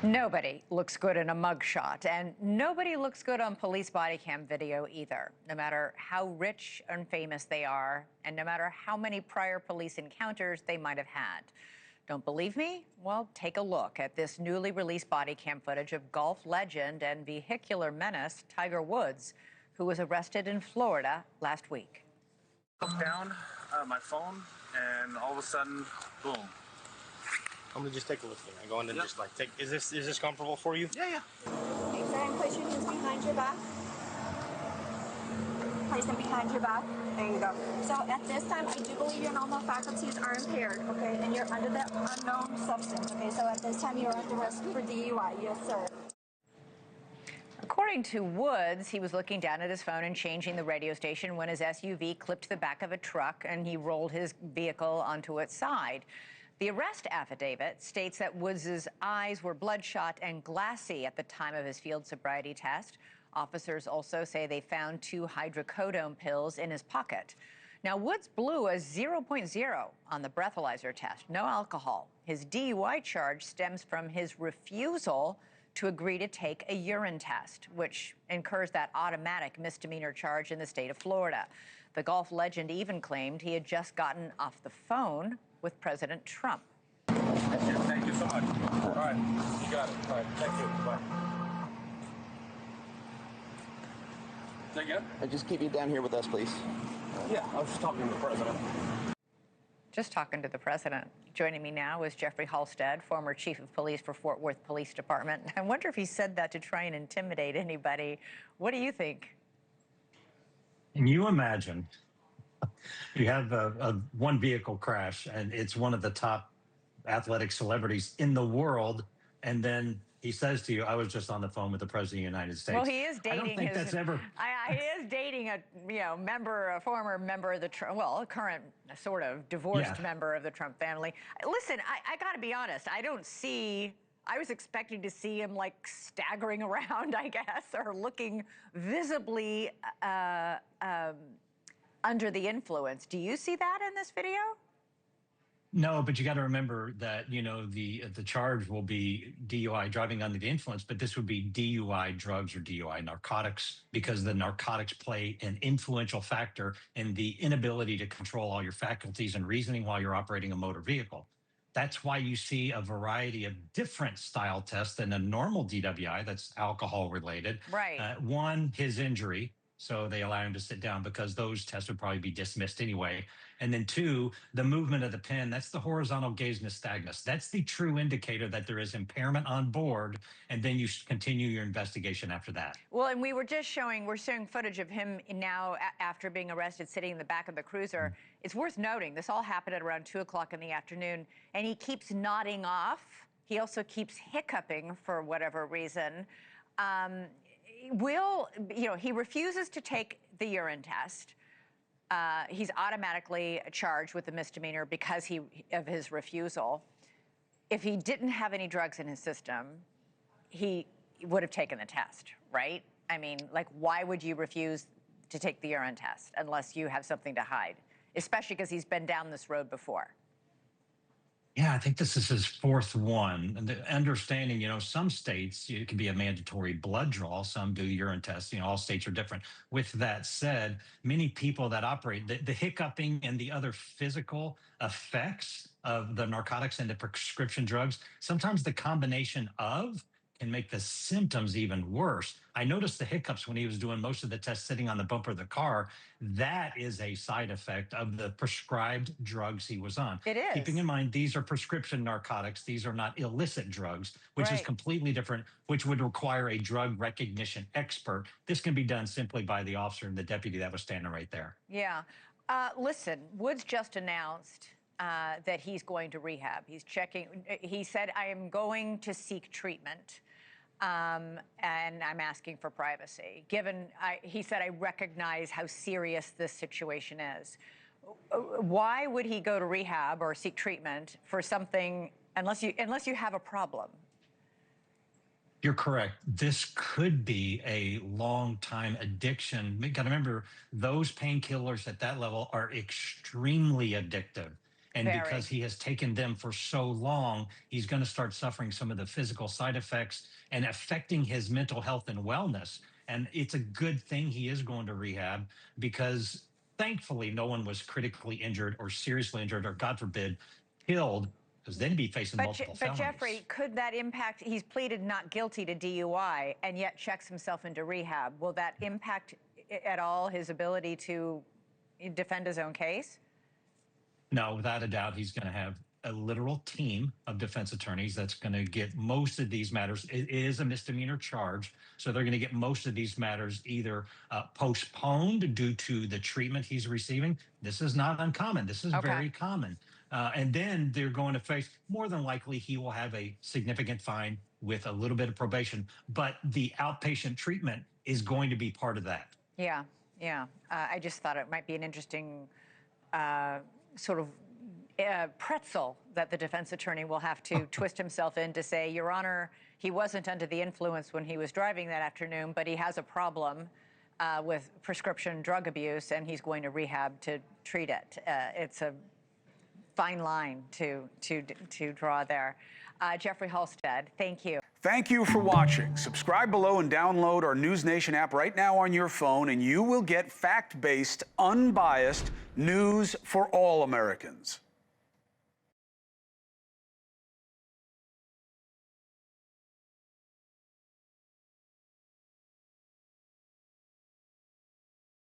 Nobody looks good in a mugshot, and nobody looks good on police body cam video either, no matter how rich and famous they are, and no matter how many prior police encounters they might have had. Don't believe me? Well, take a look at this newly released body cam footage of golf legend and vehicular menace Tiger Woods, who was arrested in Florida last week. Look down my phone, and all of a sudden, boom. I'm gonna just take a look here. I go in and just like take. Is this comfortable for you? Yeah. Okay, so I'm place your hands behind your back. Place them behind your back. There you go. So at this time, I do believe your normal faculties are impaired, okay? And you're under the unknown substance, okay? So at this time, you're under arrest for DUI. Yes, sir. According to Woods, he was looking down at his phone and changing the radio station when his SUV clipped the back of a truck and he rolled his vehicle onto its side. The arrest affidavit states that Woods' eyes were bloodshot and glassy at the time of his field sobriety test. Officers also say they found 2 hydrocodone pills in his pocket. Now, Woods blew a 0.0 on the breathalyzer test, no alcohol. His DUI charge stems from his refusal to agree to take a urine test, which incurs that automatic misdemeanor charge in the state of Florida. The golf legend even claimed he had just gotten off the phone with President Trump. Thank you so much. All right, you got it. All right, thank you. Bye. Say again? Just keep you down here with us, please. Yeah, I was just talking to the president. Just talking to the president. Joining me now is Jeffrey Halstead, former chief of police for Fort Worth Police Department. I wonder if he said that to try and intimidate anybody. What do you think? Can you imagine you have a one vehicle crash and it's one of the top athletic celebrities in the world, and then he says to you, I was just on the phone with the president of the United States. Well, he is dating. I don't think that's ever. He is dating a former member of the Trump, well, a current sort of divorced member of the Trump family. Listen, I got to be honest. I was expecting to see him like staggering around, I guess, or looking visibly under the influence. Do you see that in this video? No, but you got to remember that, the charge will be DUI, driving under the influence, but this would be DUI drugs or DUI narcotics, because the narcotics play an influential factor in the inability to control all your faculties and reasoning while you're operating a motor vehicle. That's why you see a variety of different style tests than a normal DWI that's alcohol related. Right. One, his injury. So they allow him to sit down because those tests would probably be dismissed anyway. And then 2, the movement of the pen, that's the horizontal gaze nystagmus. That's the true indicator that there is impairment on board, and then you continue your investigation after that. Well, and we're showing footage of him now after being arrested, sitting in the back of the cruiser. It's worth noting, this all happened at around 2 o'clock in the afternoon, and he keeps nodding off. He also keeps hiccuping for whatever reason. He refuses to take the urine test. He's automatically charged with a misdemeanor because of his refusal. If he didn't have any drugs in his system, he would have taken the test, right? I mean, like, why would you refuse to take the urine test unless you have something to hide? Especially because he's been down this road before. Yeah, I think this is his 4th one. And the understanding, some states, it can be a mandatory blood draw. Some do urine tests. All states are different. With that said, many people that operate, the hiccuping and the other physical effects of the narcotics and the prescription drugs, sometimes the combination of can make the symptoms even worse. I noticed the hiccups when he was doing most of the tests sitting on the bumper of the car. That is a side effect of the prescribed drugs he was on. It is. Keeping in mind, these are prescription narcotics. These are not illicit drugs, which is completely different, which would require a drug recognition expert. This can be done simply by the officer and the deputy that was standing right there. Yeah. Listen, Woods just announced that he's going to rehab. He said, I am going to seek treatment. And I'm asking for privacy. He said, I recognize how serious this situation is. Why would he go to rehab or seek treatment for something unless you have a problem? You're correct. This could be a long-time addiction. You got to remember, those painkillers at that level are extremely addictive. And because he has taken them for so long, he's going to start suffering some of the physical side effects and affecting his mental health and wellness. And it's a good thing he is going to rehab, because thankfully no one was critically injured or seriously injured or, God forbid, killed, because then he'd be facing multiple felonies. But Jeffrey, could that impact? He's pleaded not guilty to DUI and yet checks himself into rehab. Will that impact at all his ability to defend his own case? No, without a doubt, he's going to have a literal team of defense attorneys that's going to get most of these matters. It is a misdemeanor charge, so they're going to get most of these matters either postponed due to the treatment he's receiving. This is not uncommon. This is very common. And then they're going to face, more than likely, he will have a significant fine with a little bit of probation. But the outpatient treatment is going to be part of that. Yeah, yeah. I just thought it might be an interesting sort of pretzel that the defense attorney will have to twist himself in to say, Your Honor, he wasn't under the influence when he was driving that afternoon, but he has a problem with prescription drug abuse, and he's going to rehab to treat it. It's a fine line to draw there. Jeffrey Halstead, thank you. Thank you for watching. Subscribe below and download our NewsNation app right now on your phone, and you will get fact-based, unbiased news for all Americans.